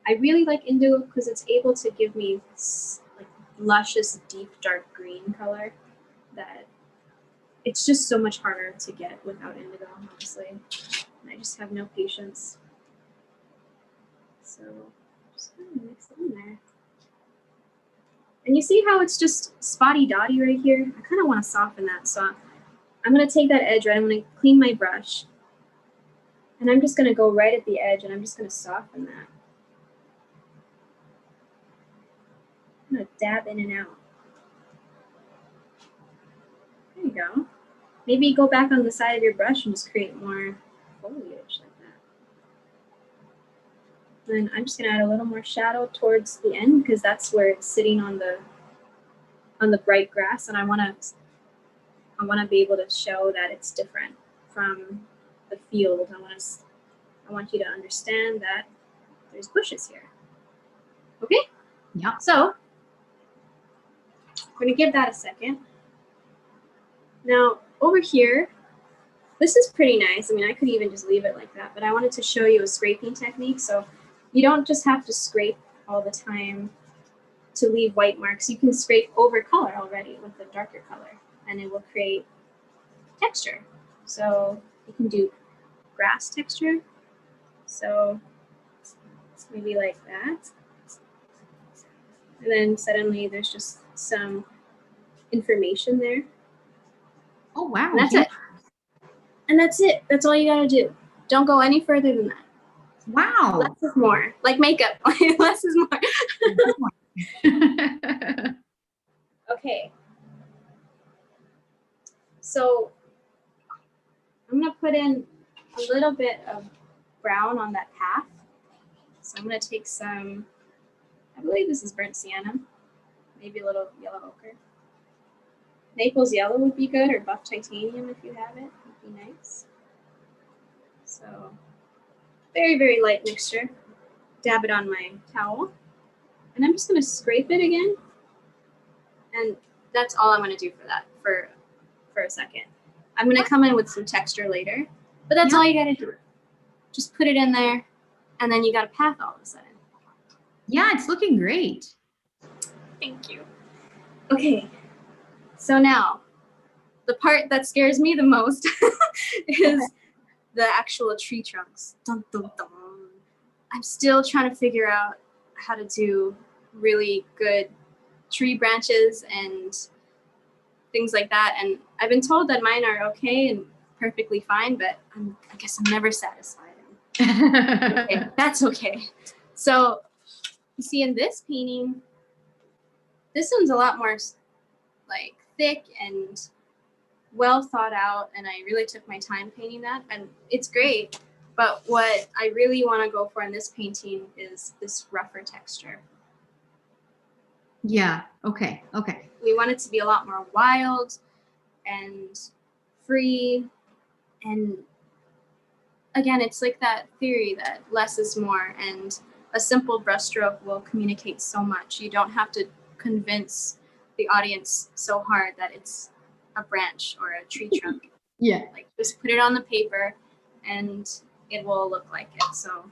Speaker 1: I really like indigo because it's able to give me like luscious, deep, dark green color that it's just so much harder to get without indigo, honestly. And I just have no patience. So just kind of mix it in there. And you see how it's just spotty dotty right here? I kind of want to soften that. So I'm going to take that edge, right? I'm going to clean my brush. And I'm just going to go right at the edge and I'm just going to soften that. I'm going to dab in and out. There you go. Maybe go back on the side of your brush and just create more foliage like that. Then I'm just going to add a little more shadow towards the end because that's where it's sitting on the bright grass, and I want to be able to show that it's different from the field. I want you to understand that there's bushes here. Okay?
Speaker 2: Yeah.
Speaker 1: So I'm going to give that a second. Now over here, this is pretty nice. I mean, I could even just leave it like that, but I wanted to show you a scraping technique. So you don't just have to scrape all the time to leave white marks. You can scrape over color already with the darker color, and it will create texture. So you can do grass texture. So it's maybe like that. And then suddenly there's just some information there.
Speaker 2: Oh, wow.
Speaker 1: And that's it. And that's it. That's all you gotta do. Don't go any further than that.
Speaker 2: Wow.
Speaker 1: Less is more. Like makeup. Less is more. Okay. So I'm going to put in a little bit of brown on that path. So I'm going to take some, I believe this is burnt sienna, maybe a little yellow ochre. Naples yellow would be good, or buff titanium if you have it, would be nice. So very, very light mixture. Dab it on my towel. And I'm just going to scrape it again. And that's all I'm going to do for that for a second. I'm going to come in with some texture later, but that's all you got to do. Just put it in there, and then you got a path all of a sudden.
Speaker 2: Yeah, it's looking great.
Speaker 1: Thank you. Okay, so now the part that scares me the most is the actual tree trunks. Dun, dun, dun. I'm still trying to figure out how to do really good tree branches and things like that. And I've been told that mine are okay and perfectly fine, but I guess I'm never satisfied. Okay, that's okay. So you see in this painting, this one's a lot more like thick and well thought out, and I really took my time painting that, and it's great. But what I really want to go for in this painting is this rougher texture.
Speaker 2: Yeah, okay, okay.
Speaker 1: We want it to be a lot more wild and free, and again, it's like that theory that less is more, and a simple brushstroke will communicate so much. You don't have to convince the audience so hard that it's a branch or a tree trunk.
Speaker 2: Yeah.
Speaker 1: Like, just put it on the paper and it will look like it. So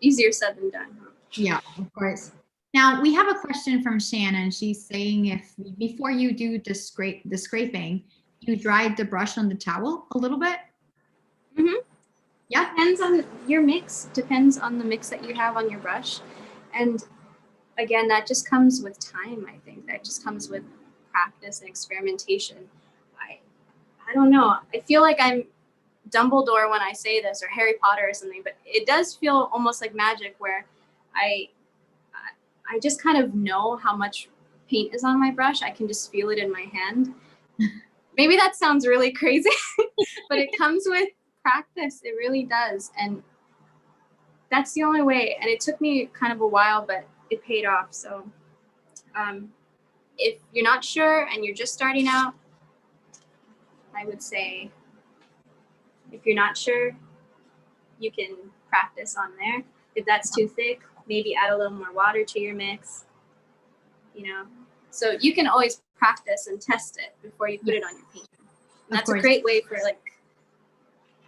Speaker 1: easier said than done.
Speaker 2: Yeah, of course. Now we have a question from Shannon. She's saying if before you do the scraping, you dried the brush on the towel a little bit.
Speaker 1: Mm-hmm.
Speaker 2: Yeah.
Speaker 1: Depends on your mix. Depends on the mix that you have on your brush. And again, that just comes with time, I think. That just comes with practice and experimentation. I don't know. I feel like I'm Dumbledore when I say this, or Harry Potter or something, but it does feel almost like magic, where I just kind of know how much paint is on my brush. I can just feel it in my hand. Maybe that sounds really crazy, but it comes with practice. It really does. And that's the only way. And it took me kind of a while, but it paid off. So if you're not sure and you're just starting out, I would say if you're not sure, you can practice on there. If that's too thick, maybe add a little more water to your mix, you know. So you can always practice and test it before you put it on your paint. And that's a great way for like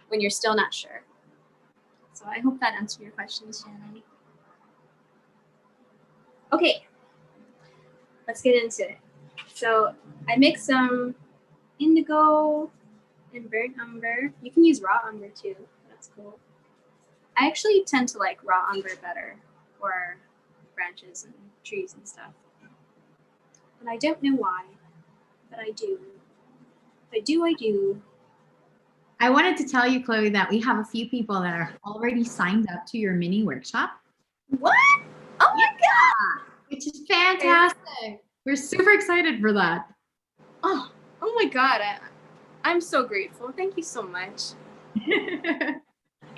Speaker 1: when you're still not sure. So I hope that answered your questions, Shannon. Okay, let's get into it. So I mixed some indigo and burnt umber. You can use raw umber too. That's cool. I actually tend to like raw umber better, or branches and trees and stuff. But I don't know why, but I do. I do.
Speaker 2: I wanted to tell you, Chloe, that we have a few people that are already signed up to your mini workshop.
Speaker 1: What? Oh my God!
Speaker 2: Which is fantastic. We're super excited for that.
Speaker 1: Oh my God. I'm so grateful. Thank you so much.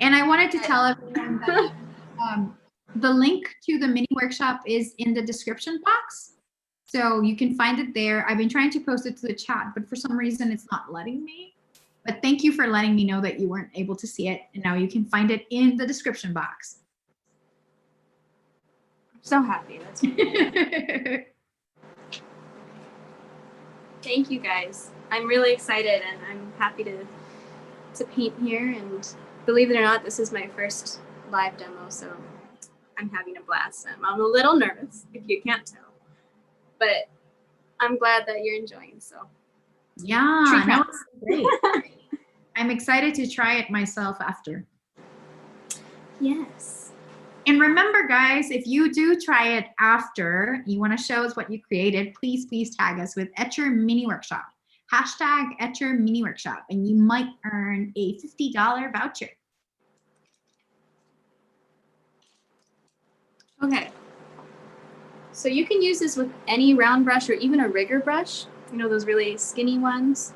Speaker 2: And I wanted to tell everyone that the link to the mini workshop is in the description box. So you can find it there. I've been trying to post it to the chat, but for some reason it's not letting me. But thank you for letting me know that you weren't able to see it. And now you can find it in the description box.
Speaker 1: I'm so happy. That's Thank you guys. I'm really excited, and I'm happy to paint here. And believe it or not, this is my first live demo, so I'm having a blast. I'm a little nervous, if you can't tell, but I'm glad that you're enjoying. So
Speaker 2: yeah, no, it's great. I'm excited to try it myself after.
Speaker 1: Yes.
Speaker 2: And remember, guys, if you do try it after, you want to show us what you created, please tag us with Etchr Mini Workshop. Hashtag Etchr Mini Workshop, and you might earn a $50 voucher.
Speaker 1: Okay. So you can use this with any round brush or even a rigger brush. You know, those really skinny ones.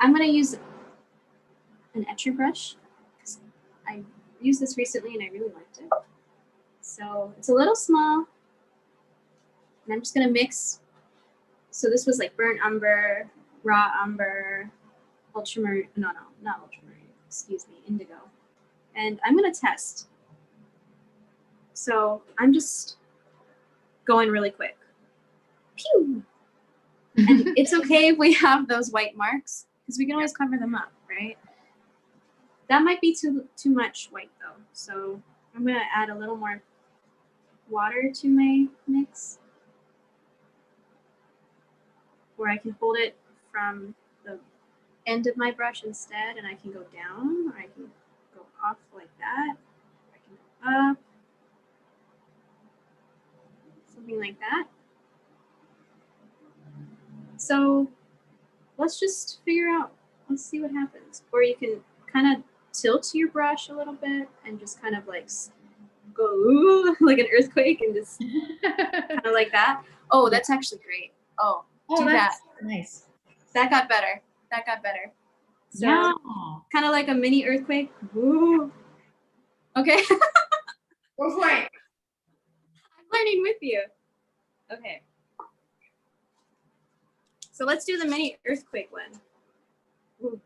Speaker 1: I'm going to use an Etchr brush. I used this recently and I really liked it. So it's a little small. And I'm just going to mix. So this was like burnt umber, raw umber, ultramarine, not ultramarine, excuse me, indigo. And I'm going to test. So I'm just going really quick. Pew! And it's okay if we have those white marks, because we can always cover them up, right? That might be too much white though. So I'm going to add a little more water to my mix. Or I can hold it from the end of my brush instead, and I can go down, or I can go off like that. I can go up. Something like that. So let's just figure out, let's see what happens. Or you can kind of tilt your brush a little bit and just kind of like go ooh, like an earthquake and just kind of like that. Oh, that's actually great. Oh, do
Speaker 2: that's
Speaker 1: that.
Speaker 2: nice.
Speaker 1: That got better. That got better. So
Speaker 2: Yeah.
Speaker 1: kind of like a mini earthquake. Ooh. Okay.
Speaker 2: Go for it.
Speaker 1: I'm learning with you. Okay. So let's do the mini earthquake one. Ooh.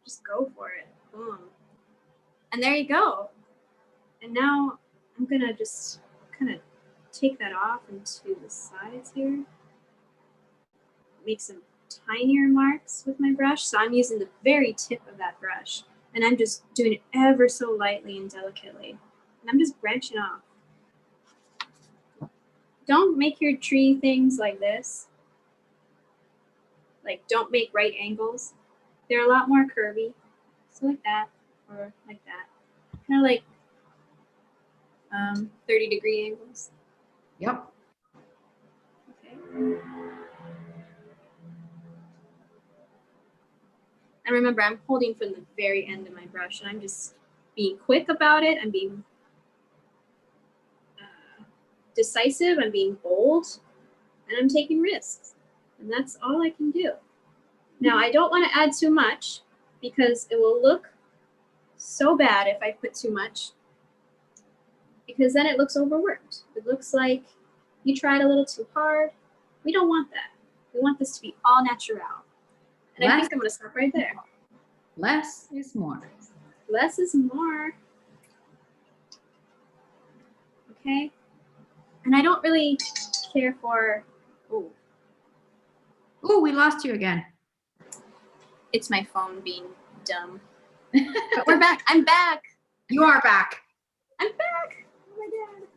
Speaker 1: Just go for it. Boom. And there you go. And now I'm gonna just kind of take that off into the sides here. Make some tinier marks with my brush. So I'm using the very tip of that brush. And I'm just doing it ever so lightly and delicately. And I'm just branching off. Don't make your tree things like this. Like, don't make right angles. They're a lot more curvy. So like that, or like that. Kind of like 30-degree angles.
Speaker 2: Yep.
Speaker 1: Okay. And remember, I'm holding from the very end of my brush, and I'm just being quick about it. I'm being decisive. I'm being bold, and I'm taking risks. And that's all I can do. Now, I don't want to add too much because it will look so bad if I put too much, because then it looks overworked. It looks like you tried a little too hard. We don't want that. We want this to be all natural. And I think I'm going to stop right there.
Speaker 2: Less is more.
Speaker 1: Less is more. Okay. And I don't really care for, oh,
Speaker 2: we lost you again.
Speaker 1: it's my phone being dumb. But we're back. I'm back.
Speaker 2: You are back.
Speaker 1: I'm back. Oh my God.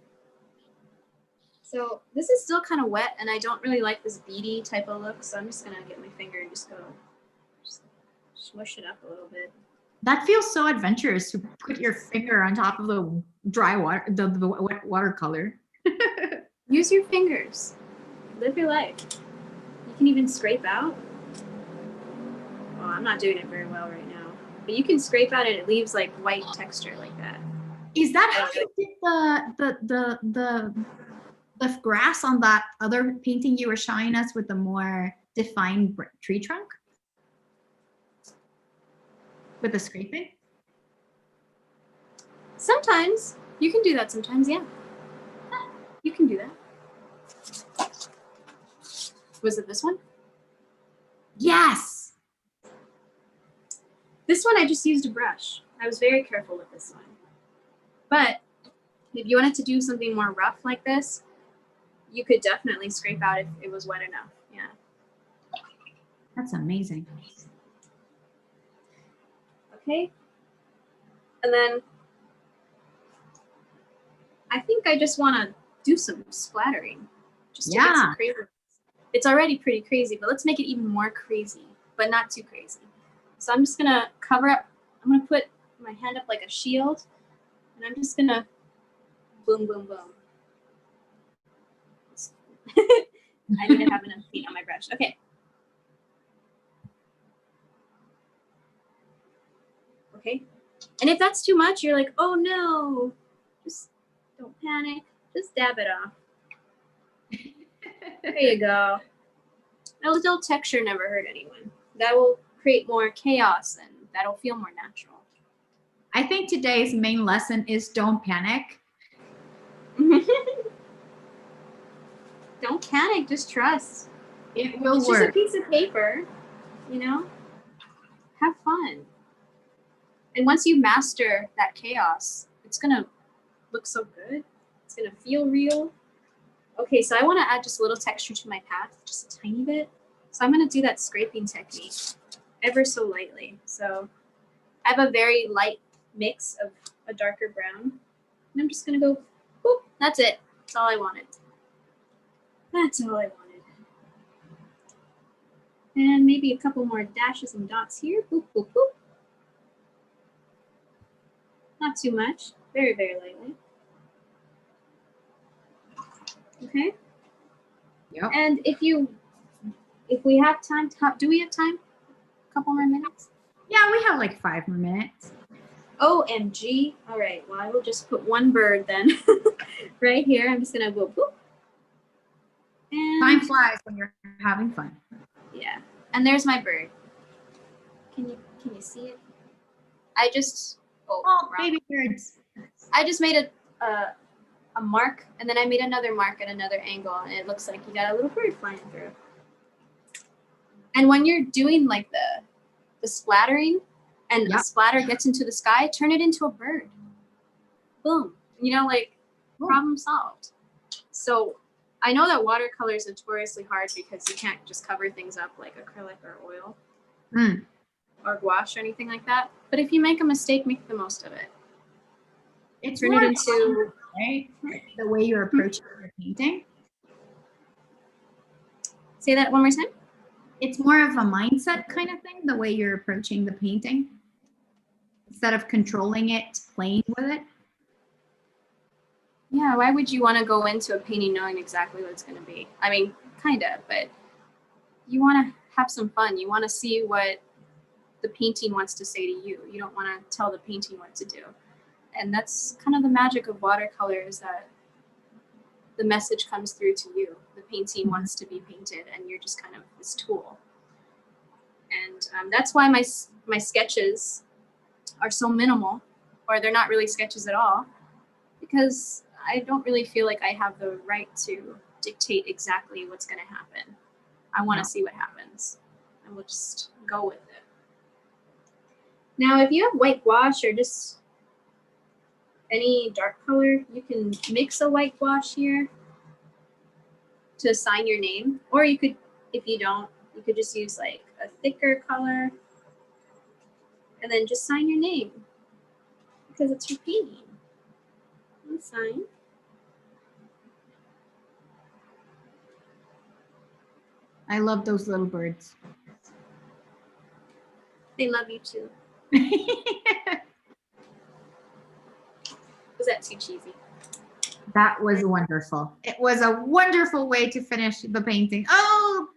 Speaker 1: So this is still kind of wet, and I don't really like this beady type of look, so I'm just going to get my finger and just smush it up a little bit.
Speaker 2: That feels so adventurous to put your finger on top of the dry water, the wet watercolor.
Speaker 1: Use your fingers. Live your life. You can even scrape out. Well, I'm not doing it very well right now, but you can scrape out and it leaves like white texture like that.
Speaker 2: Is that how you did the grass on that other painting you were showing us with the more defined tree trunk? With the scraping?
Speaker 1: Sometimes. You can do that sometimes, yeah. You can do that. Was it this one?
Speaker 2: Yes!
Speaker 1: This one I just used a brush. I was very careful with this one. But if you wanted to do something more rough like this, you could definitely scrape out if it was wet enough. Yeah.
Speaker 2: That's amazing.
Speaker 1: Okay. And then I think I just want to do some splattering. Just to get some crazy. It's already pretty crazy, but let's make it even more crazy, but not too crazy. So I'm just going to cover up. I'm going to put my hand up like a shield, and I'm just going to boom, boom, boom. I need to have enough paint on my brush. Okay. Okay. And if that's too much, you're like, oh no, just don't panic. Just dab it off. There you go. A little texture never hurt anyone. That will create more chaos and that'll feel more natural.
Speaker 2: I think today's main lesson is don't panic.
Speaker 1: Don't panic, just trust.
Speaker 2: It will
Speaker 1: work. It's just a piece of paper, you know? Have fun. And once you master that chaos, it's gonna look so good. It's gonna feel real. Okay, so I wanna add just a little texture to my path, just a tiny bit. So I'm gonna do that scraping technique ever so lightly. So I have a very light mix of a darker brown. And I'm just gonna go, boop, that's it. That's all I wanted. That's all I wanted. And maybe a couple more dashes and dots here. Boop, boop, boop. Not too much. Very, very lightly. Okay. Yep. And if we have time, do we have time? A couple more minutes?
Speaker 2: Yeah, we have like 5 more minutes.
Speaker 1: OMG. All right, well, I will just put one bird then right here. I'm just gonna go boop. And
Speaker 2: Time flies when you're having fun.
Speaker 1: yeah, and there's my bird. Can you see it? I just
Speaker 2: Oh, baby birds.
Speaker 1: I just made a mark, and then I made another mark at another angle, and it looks like you got a little bird flying through. And when you're doing like the splattering, and the splatter gets into the sky, turn it into a bird. Boom. You know, like problem solved. So I know that watercolor is notoriously hard because you can't just cover things up like acrylic or oil or gouache or anything like that. But if you make a mistake, make the most of it.
Speaker 2: It's
Speaker 1: turn
Speaker 2: more
Speaker 1: it into
Speaker 2: right? The way you're approaching your painting.
Speaker 1: Say that one more time.
Speaker 2: It's more of a mindset kind of thing, the way you're approaching the painting. Instead of controlling it, playing with it.
Speaker 1: Yeah, why would you want to go into a painting knowing exactly what it's going to be? I mean, kind of, but you want to have some fun. You want to see what the painting wants to say to you. You don't want to tell the painting what to do. And that's kind of the magic of watercolor, is that the message comes through to you. The painting wants to be painted, and you're just kind of this tool. And that's why my sketches are so minimal, or they're not really sketches at all, because I don't really feel like I have the right to dictate exactly what's going to happen. I want to see what happens, and we'll just go with it. Now, if you have white gouache or just any dark color, you can mix a white gouache here to sign your name, or you could, if you don't, you could just use like a thicker color and then just sign your name because it's your painting. And sign.
Speaker 2: I love those little birds.
Speaker 1: They love you too. Was that too cheesy?
Speaker 2: That was wonderful. It was a wonderful way to finish the painting. Oh,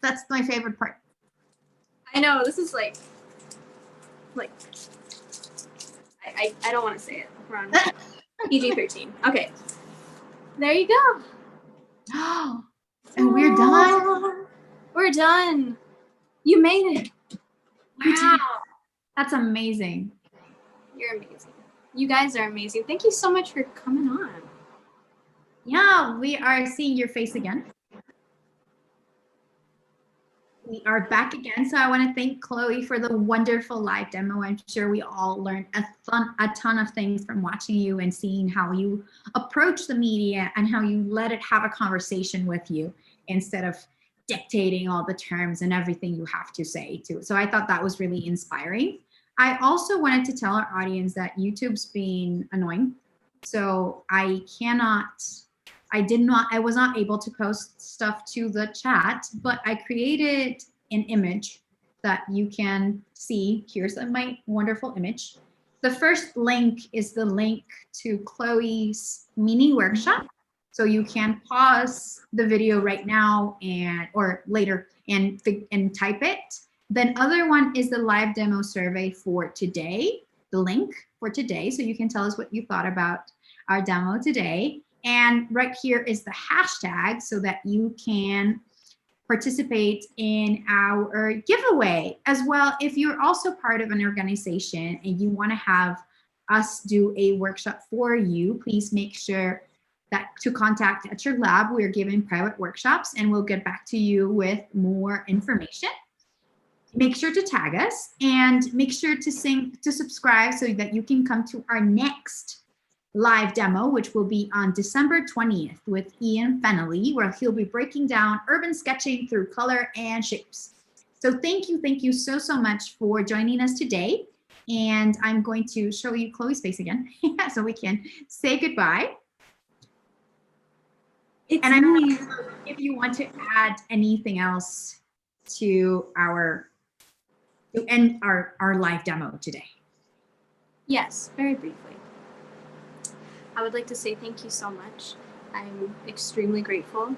Speaker 2: that's my favorite part.
Speaker 1: I know, this is like I don't want to say it. We're on PG-13. Okay. There you go.
Speaker 2: And we're done.
Speaker 1: We're done. You made it.
Speaker 2: Wow. That's amazing.
Speaker 1: You're amazing. You guys are amazing. Thank you so much for coming on.
Speaker 2: Yeah, we are seeing your face again. We are back again. So I want to thank Chloe for the wonderful live demo. I'm sure we all learned a ton of things from watching you and seeing how you approach the media and how you let it have a conversation with you instead of dictating all the terms and everything you have to say to. So I thought that was really inspiring. I also wanted to tell our audience that YouTube's being annoying. So I was not able to post stuff to the chat, but I created an image that you can see. Here's my wonderful image. The first link is the link to Chloe's mini workshop. So you can pause the video right now or later and type it. Then other one is the live demo survey for today, the link for today. So you can tell us what you thought about our demo today. And right here is the hashtag so that you can participate in our giveaway as well. If you're also part of an organization and you want to have us do a workshop for you, please make sure that to contact Etchr Lab. We're giving private workshops and we'll get back to you with more information. Make sure to tag us and make sure to subscribe so that you can come to our next live demo, which will be on December 20th with Ian Fennelly, where he'll be breaking down urban sketching through color and shapes. So thank you so much for joining us today. And I'm going to show you Chloe's face again so we can say goodbye. And I don't know if you want to add anything else to end our live demo today.
Speaker 1: Yes, very briefly. I would like to say thank you so much. I'm extremely grateful.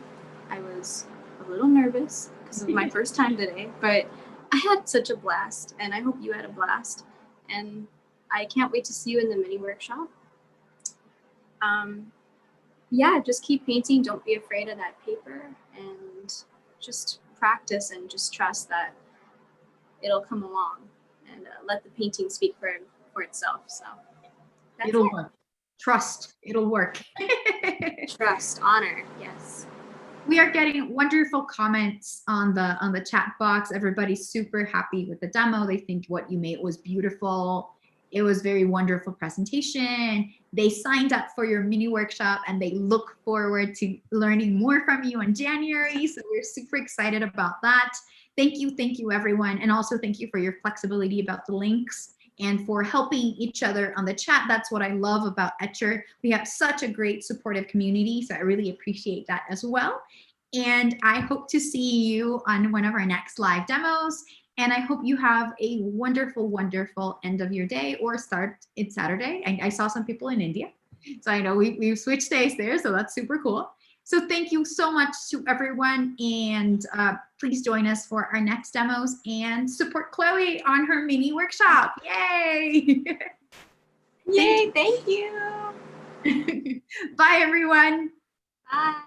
Speaker 1: I was a little nervous because of my first time today, but I had such a blast, and I hope you had a blast. And I can't wait to see you in the mini workshop. Yeah, just keep painting. Don't be afraid of that paper, and just practice and just trust that it'll come along, and let the painting speak for itself. So that's
Speaker 2: It'll
Speaker 1: it.
Speaker 2: work. Trust, it'll work.
Speaker 1: Trust, honor, yes.
Speaker 2: We are getting wonderful comments on the chat box. Everybody's super happy with the demo. They think what you made was beautiful. It was very wonderful presentation. They signed up for your mini workshop and they look forward to learning more from you in January. So we're super excited about that. Thank you everyone. And also thank you for your flexibility about the links and for helping each other on the chat. That's what I love about Etchr. We have such a great supportive community, so I really appreciate that as well. And I hope to see you on one of our next live demos. And I hope you have a wonderful, wonderful end of your day or start. It's Saturday. I saw some people in India. So I know we've switched days there, so that's super cool. So thank you so much to everyone, and please join us for our next demos and support Chloe on her mini workshop. Yay!
Speaker 1: Yay, thank you.
Speaker 2: Bye, everyone.
Speaker 1: Bye.